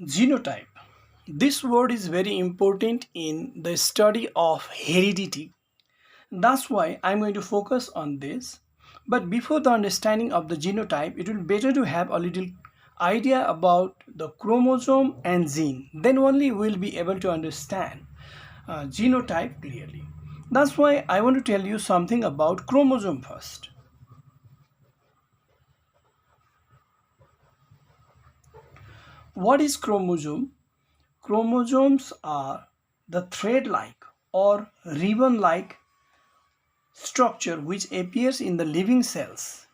Genotype. This word is very important in the study of heredity. That's why I'm going to focus on this. But before the understanding of the genotype, it will be better to have a little idea about the chromosome and gene. Then only we'll be able to understand genotype clearly. That's why I want to tell you something about chromosome first. What is chromosome? Chromosomes are the thread-like or ribbon-like structure which appears in the living cells.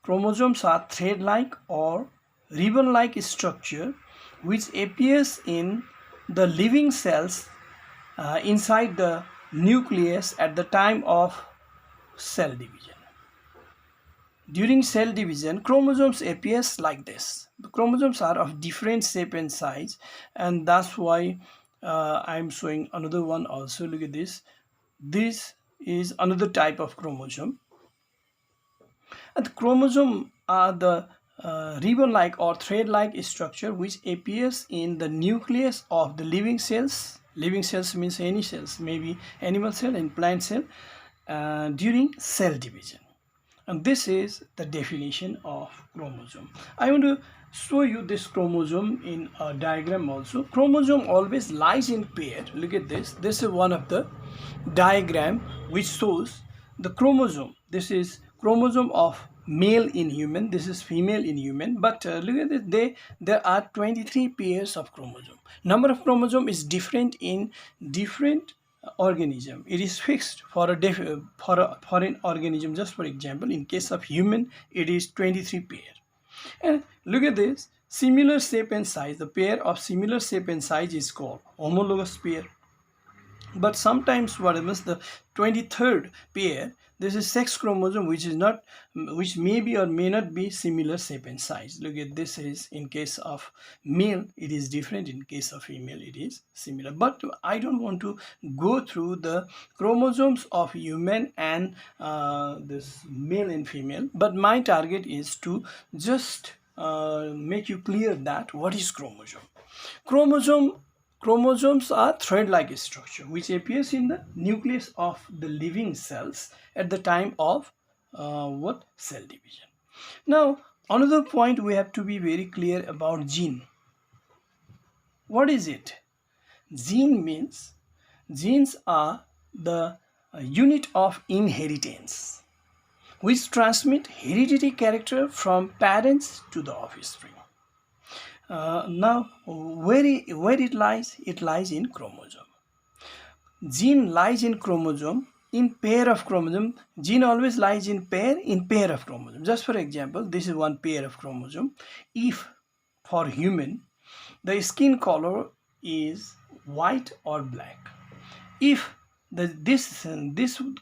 Chromosomes are thread-like or ribbon-like structure which appears in the living cells inside the nucleus at the time of cell division. During cell division, chromosomes appears like this. The chromosomes are of different shape and size, and that's why I'm showing another one also. Look at this. This is another type of chromosome. And the chromosome are the ribbon-like or thread-like structure which appears in the nucleus of the living cells. Living cells means any cells, maybe animal cell and plant cell, during cell division. And this is the definition of chromosome. I want to show you this chromosome in a diagram also. Chromosome always lies in pair. Look at this. This is one of the diagram which shows the chromosome. This is chromosome of male in human. This is female in human. But look at this. There are 23 pairs of chromosome. Number of chromosome is different in different organism. It is fixed for an organism. Just for example, in case of human, it is 23 pair. And look at this, similar shape and size. The pair of similar shape and size is called homologous pair. But sometimes what happens, the 23rd pair, this is sex chromosome which may be or may not be similar shape and size. Look at this, is in case of male it is different, in case of female it is similar. But I don't want to go through the chromosomes of human and this male and female, but my target is to just make you clear that what is chromosome. Chromosomes are thread-like structure which appears in the nucleus of the living cells at the time of cell division. Now, another point we have to be very clear about gene. What is it? Gene means genes are the unit of inheritance which transmit hereditary character from parents to the offspring. Now, where it lies? It lies in chromosome. Gene lies in chromosome, in pair of chromosome. Gene always lies in pair of chromosome. Just for example, this is one pair of chromosome. If for human, the skin color is white or black. If this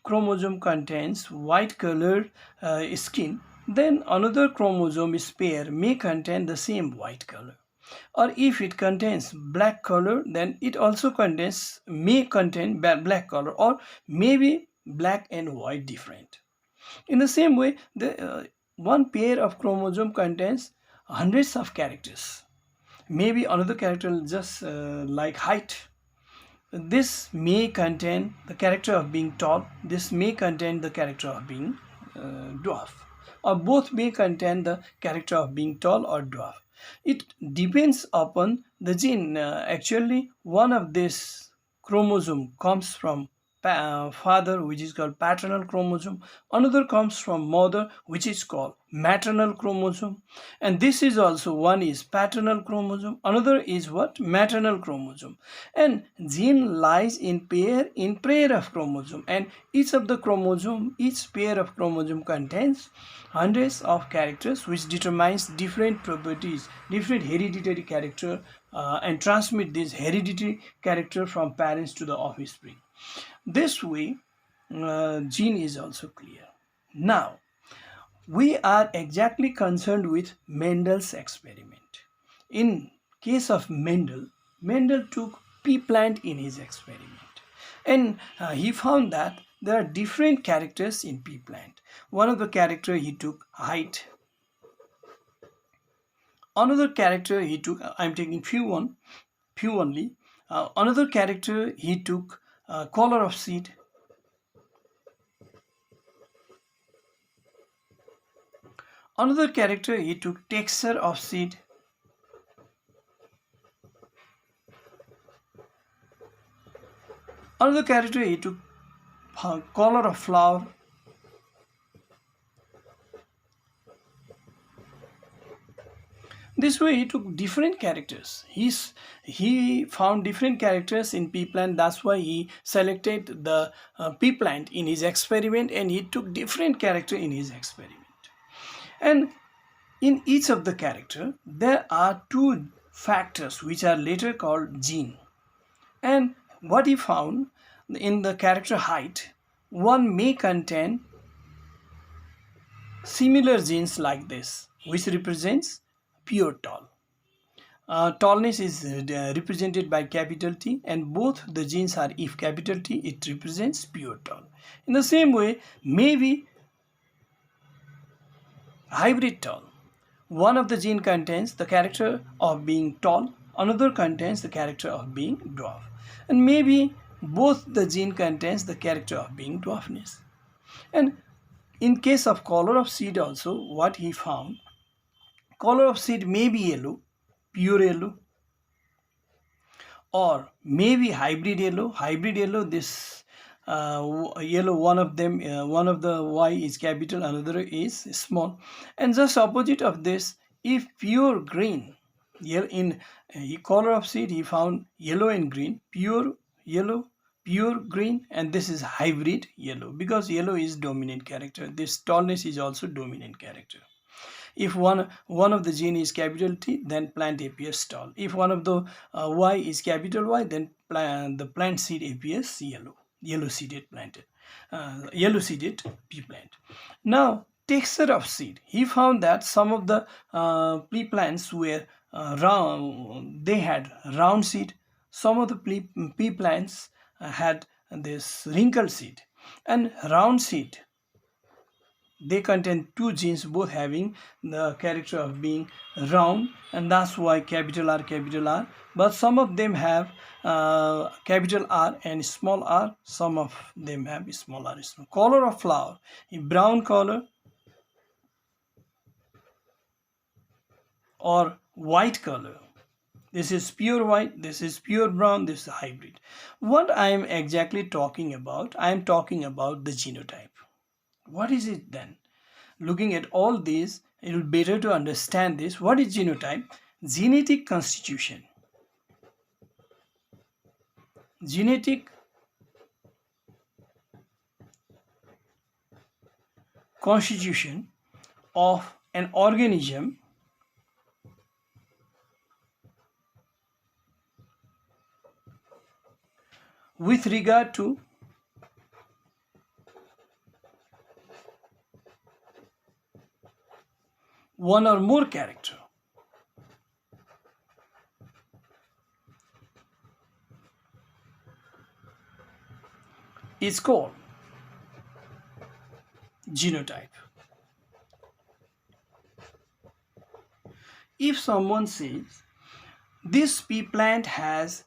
chromosome contains white colored skin, then another chromosome is pair may contain the same white color. Or if it contains black color, then it also may contain black color, or maybe black and white different. In the same way, the one pair of chromosome contains hundreds of characters. Maybe another character just like height. This may contain the character of being tall. This may contain the character of being dwarf, or both may contain the character of being tall or dwarf. It depends upon the gene. Actually, one of this chromosome comes from father, which is called paternal chromosome. Another comes from mother, which is called maternal chromosome. And this is also, one is paternal chromosome, another is what? Maternal chromosome. And gene lies in pair of chromosome, and each pair of chromosome contains hundreds of characters which determines different properties, different hereditary character, and transmit this hereditary character from parents to the offspring. This way, gene is also clear. Now, we are exactly concerned with Mendel's experiment. In case of Mendel took pea plant in his experiment, and he found that there are different characters in pea plant. One of the character, he took height. Another character he took, I'm taking few only. Another character he took color of seed. Another character he took texture of seed. Another character he took color of flower. This way he took different characters. He found different characters in pea plant. That's why he selected the pea plant in his experiment, and he took different character in his experiment. And in each of the character there are two factors which are later called gene. And what he found in the character height, one may contain similar genes like this, which represents pure tall. Tallness is represented by capital T, and both the genes are, if capital T, it represents pure tall. In the same way, maybe hybrid tall. One of the gene contains the character of being tall, another contains the character of being dwarf. And maybe both the gene contains the character of being dwarfness. And in case of color of seed also, what he found, color of seed may be yellow, pure yellow, or maybe hybrid yellow. Hybrid yellow, this yellow, one of them, one of the Y is capital, another is small. And just opposite of this, if pure green, in color of seed he found yellow and green, pure yellow, pure green, and this is hybrid yellow, because yellow is dominant character. This tallness is also dominant character. If one of the gene is capital T, then plant appears tall. If one of the Y is capital Y, then the plant seed appears yellow seeded planted, yellow seeded pea plant. Now, texture of seed. He found that some of the pea plants were round. They had round seed. Some of the pea plants had this wrinkled seed, and round seed, they contain two genes both having the character of being round, and that's why capital R, but some of them have capital R and small r, some of them have small r. Color of flower, in brown color or white color. This is pure white, this is pure brown, this is hybrid. What I am exactly talking about, I am talking about the genotype. What is it then? Looking at all these, it will be better to understand this. What is genotype? Genetic constitution. Genetic constitution of an organism with regard to one or more character. Is called genotype. If someone says this pea plant has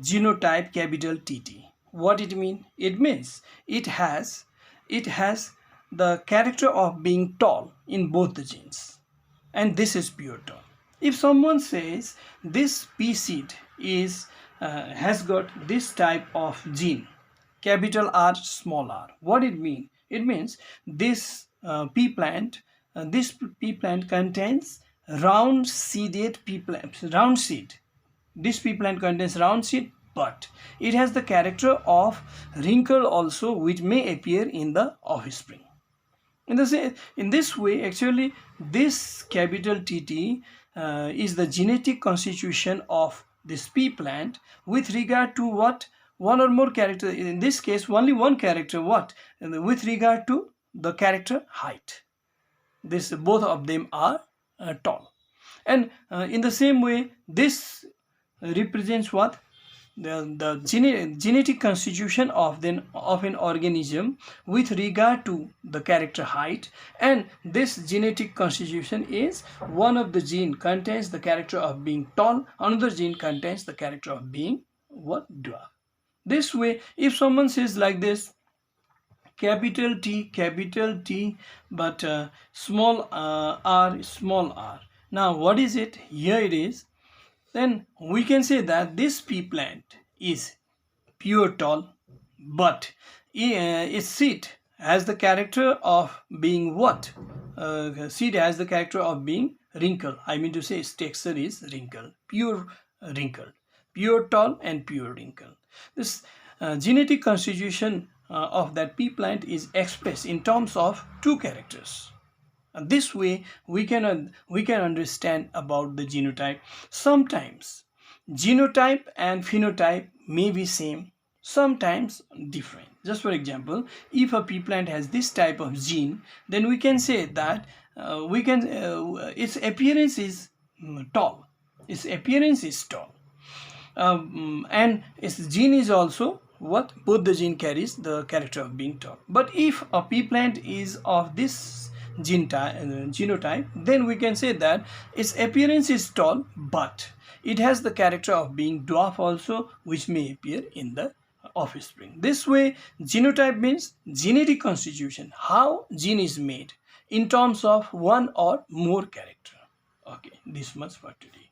genotype capital TT, what it mean? It means it has the character of being tall in both the genes, and this is pure tall. If someone says this pea seed is has got this type of gene, capital R, small r, what it mean? It means this pea plant contains round seeded pea plant, round seed. This pea plant contains round seed, but it has the character of wrinkle also, which may appear in the offspring. In this way, actually, this capital TT is the genetic constitution of this pea plant with regard to what? One or more character. In this case, only one character. What? With regard to the character height. This, both of them are tall. And in the same way, this represents what? genetic constitution of an organism with regard to the character height, and this genetic constitution is one of the gene contains the character of being tall, another gene contains the character of being what, dwarf. This way, if someone says like this, capital T, but small r. Now what is it? Here it is. Then we can say that this pea plant is pure tall, but its seed has the character of being what? Seed has the character of being wrinkled. I mean to say its texture is wrinkled, pure wrinkled, pure tall and pure wrinkled. This genetic constitution of that pea plant is expressed in terms of two characters. And this way we can understand about the genotype. Sometimes genotype and phenotype may be same, sometimes different. Just for example, if a pea plant has this type of gene, then we can say that its appearance is tall. Its appearance is tall. And its gene is also what, both the gene carries the character of being tall. But if a pea plant is of this genotype, then we can say that its appearance is tall, but it has the character of being dwarf also, which may appear in the offspring. This way, genotype means genetic constitution, how gene is made in terms of one or more character. Okay, this much for today.